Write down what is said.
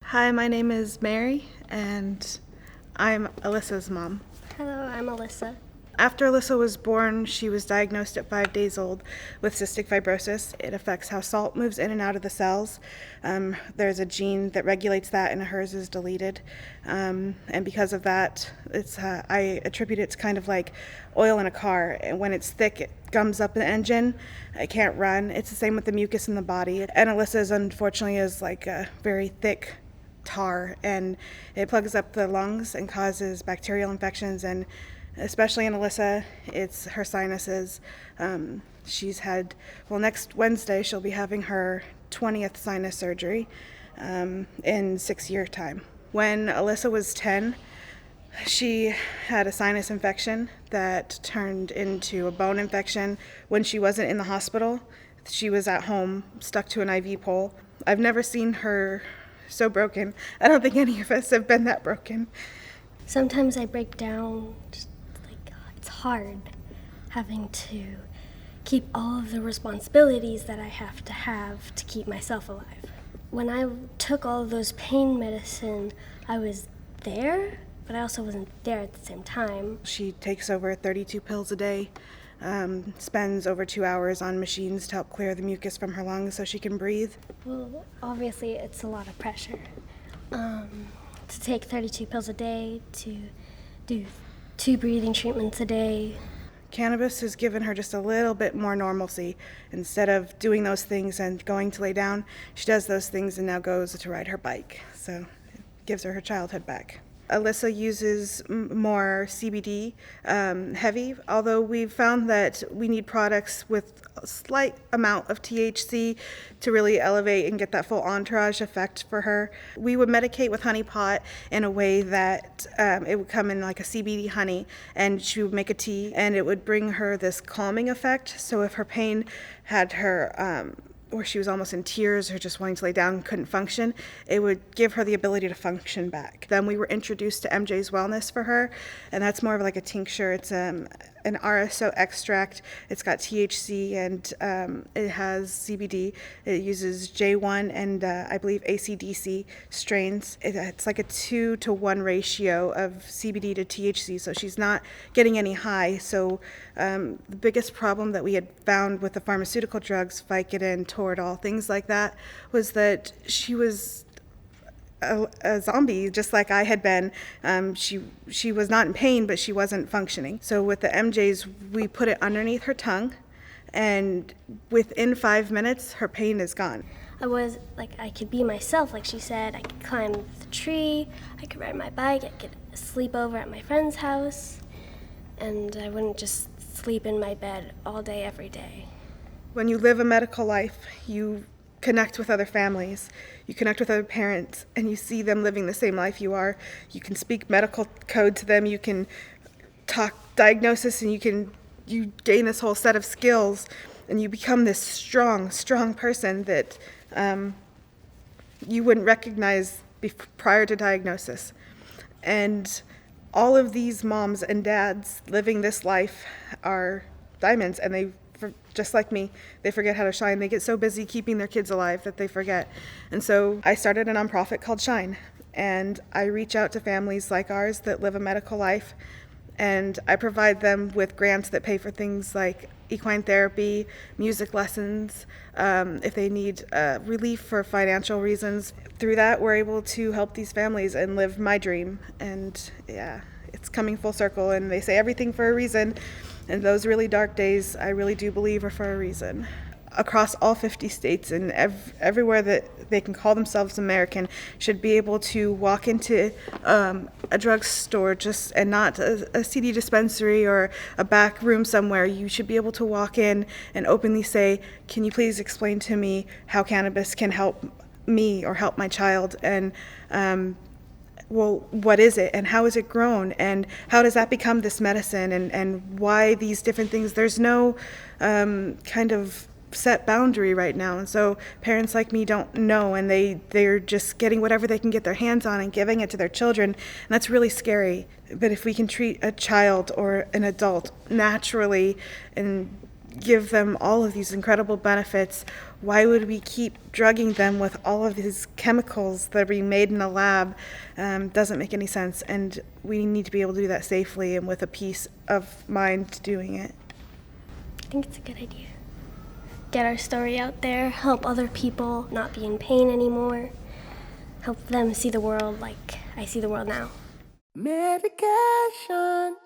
Hi, my name is Mary, and I'm Alyssa's mom. Hello, I'm Alissa. After Alyssa was born, she was diagnosed at 5 days old with cystic fibrosis. It affects how salt moves in and out of the cells. There's a gene that regulates that, and hers is deleted. And because of that, I attribute it's kind of like oil in a car. And when it's thick, it gums up the engine. It can't run. It's the same with the mucus in the body. And Alyssa's, unfortunately, is like a very thick tar, and it plugs up the lungs and causes bacterial infections, and especially in Alissa, it's her sinuses. Next Wednesday, she'll be having her 20th sinus surgery in 6 year time. When Alissa was 10, she had a sinus infection that turned into a bone infection. When she wasn't in the hospital, she was at home, stuck to an IV pole. I've never seen her so broken. I don't think any of us have been that broken. Sometimes I break down, it's hard having to keep all of the responsibilities that I have to keep myself alive. When I took all of those pain medicine, I was there, but I also wasn't there at the same time. She takes over 32 pills a day, spends over 2 hours on machines to help clear the mucus from her lungs so she can breathe. Well, obviously it's a lot of pressure. To take 32 pills a day, to do 2 breathing treatments a day. Cannabis has given her just a little bit more normalcy. Instead of doing those things and going to lay down, she does those things and now goes to ride her bike. So it gives her childhood back. Alissa uses more CBD heavy, although we've found that we need products with a slight amount of THC to really elevate and get that full entourage effect for her. We would medicate with honey pot in a way that it would come in like a CBD honey, and she would make a tea, and it would bring her this calming effect. So if her pain had her or she was almost in tears or just wanting to lay down and couldn't function, it would give her the ability to function back. Then we were introduced to MJ's Wellness for her, and that's more of like a tincture. It's an RSO extract. It's got THC and it has CBD. It uses J1 and I believe ACDC strains. It's like a 2-to-1 ratio of CBD to THC, so she's not getting any high. So the biggest problem that we had found with the pharmaceutical drugs, Vicodin, Toradol, things like that, was that she was a zombie, just like I had been. She was not in pain, but she wasn't functioning. So with the MJs, we put it underneath her tongue, and within 5 minutes, her pain is gone. I could be myself, like she said. I could climb the tree, I could ride my bike, I could sleep over at my friend's house, and I wouldn't just sleep in my bed all day, every day. When you live a medical life, you connect with other families, you connect with other parents, and you see them living the same life you are. You can speak medical code to them, you can talk diagnosis, and you gain this whole set of skills, and you become this strong person that you wouldn't recognize prior to diagnosis. And all of these moms and dads living this life are diamonds, and just like me, they forget how to shine. They get so busy keeping their kids alive that they forget. And so I started a nonprofit called Shine, and I reach out to families like ours that live a medical life, and I provide them with grants that pay for things like equine therapy, music lessons, if they need relief for financial reasons. Through that, we're able to help these families and live my dream. And yeah, it's coming full circle, and they say everything for a reason. And those really dark days, I really do believe, are for a reason. Across all 50 states and everywhere that they can call themselves American should be able to walk into a drugstore and not a CD dispensary or a back room somewhere. You should be able to walk in and openly say, "Can you please explain to me how cannabis can help me or help my child?" And well, what is it, and how is it grown, and how does that become this medicine, and why these different things? There's no kind of set boundary right now, and so parents like me don't know, and they're just getting whatever they can get their hands on and giving it to their children, and that's really scary. But if we can treat a child or an adult naturally and give them all of these incredible benefits, why would we keep drugging them with all of these chemicals that are being made in a lab? Doesn't make any sense, and we need to be able to do that safely and with a peace of mind doing it. I think it's a good idea. Get our story out there, help other people not be in pain anymore, help them see the world like I see the world now. Medication.